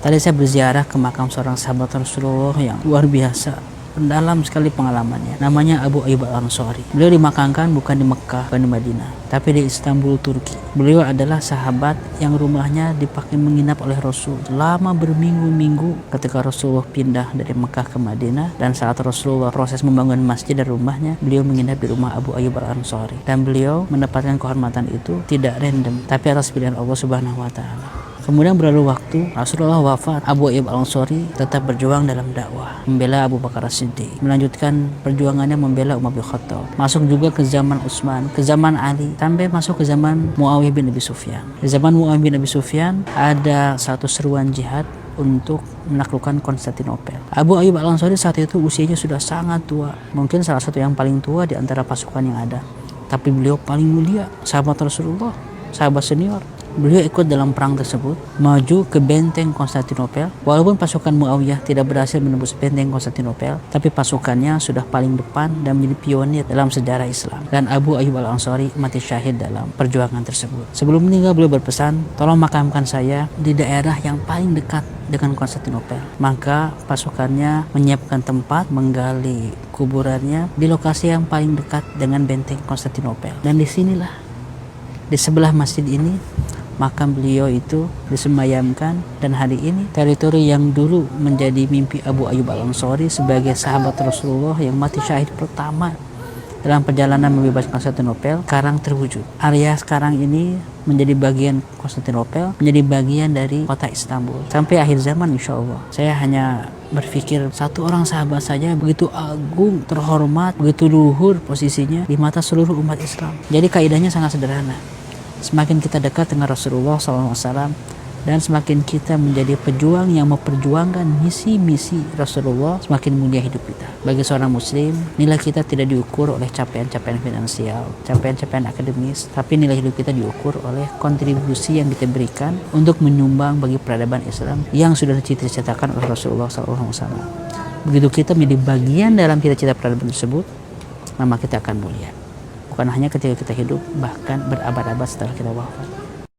Tadi saya berziarah ke makam seorang sahabat Rasulullah yang luar biasa, dalam sekali pengalamannya. Namanya Abu Ayyub Al-Ansari. Beliau dimakamkan bukan di Mekah, bukan di Madinah, tapi di Istanbul, Turki. Beliau adalah sahabat yang rumahnya dipakai menginap oleh Rasul lama berminggu-minggu ketika Rasulullah pindah dari Mekah ke Madinah. Dan saat Rasulullah proses membangun masjid dari rumahnya, beliau menginap di rumah Abu Ayyub Al-Ansari. Dan beliau mendapatkan kehormatan itu tidak random, tapi atas pilihan Allah Subhanahu wa Ta'ala. Kemudian berlalu waktu, Rasulullah wafat. Abu Ayyub Al-Ansari tetap berjuang dalam dakwah, membela Abu Bakar As-Siddiq, melanjutkan perjuangannya membela Umar bin Khattab. Masuk juga ke zaman Utsman, ke zaman Ali, sampai masuk ke zaman Muawiyah bin Abi Sufyan. Di zaman Muawiyah bin Abi Sufyan ada satu seruan jihad untuk menaklukkan Konstantinopel. Abu Ayyub Al-Ansari saat itu usianya sudah sangat tua, mungkin salah satu yang paling tua di antara pasukan yang ada. Tapi beliau paling mulia, sahabat Rasulullah, sahabat senior. Beliau ikut dalam perang tersebut, maju ke benteng Konstantinopel. Walaupun pasukan Muawiyah tidak berhasil menembus benteng Konstantinopel, tapi pasukannya sudah paling depan dan menjadi pionir dalam sejarah Islam. Dan Abu Ayyub Al-Ansari mati syahid dalam perjuangan tersebut. Sebelum meninggal beliau berpesan, tolong makamkan saya di daerah yang paling dekat dengan Konstantinopel. Maka pasukannya menyiapkan tempat menggali kuburannya di lokasi yang paling dekat dengan benteng Konstantinopel. Dan disinilah, di sebelah masjid ini, makam beliau itu disemayamkan. Dan hari ini teritori yang dulu menjadi mimpi Abu Ayyub Al-Ansari sebagai sahabat Rasulullah yang mati syahid pertama dalam perjalanan membebaskan Konstantinopel sekarang terwujud. Area sekarang ini menjadi bagian Konstantinopel, menjadi bagian dari kota Istanbul sampai akhir zaman insya Allah. Saya hanya berpikir satu orang sahabat saja begitu agung, terhormat, begitu luhur posisinya di mata seluruh umat Islam. Jadi kaidahnya sangat sederhana. Semakin kita dekat dengan Rasulullah SAW dan semakin kita menjadi pejuang yang memperjuangkan misi-misi Rasulullah, semakin mulia hidup kita. Bagi seorang muslim, nilai kita tidak diukur oleh capaian-capaian finansial, capaian-capaian akademis, tapi nilai hidup kita diukur oleh kontribusi yang kita berikan untuk menyumbang bagi peradaban Islam yang sudah dicita-citakan oleh Rasulullah SAW. Begitu kita menjadi bagian dalam cita-cita peradaban tersebut, maka kita akan mulia. Bukan hanya ketika kita hidup, bahkan berabad-abad setelah kita wafat.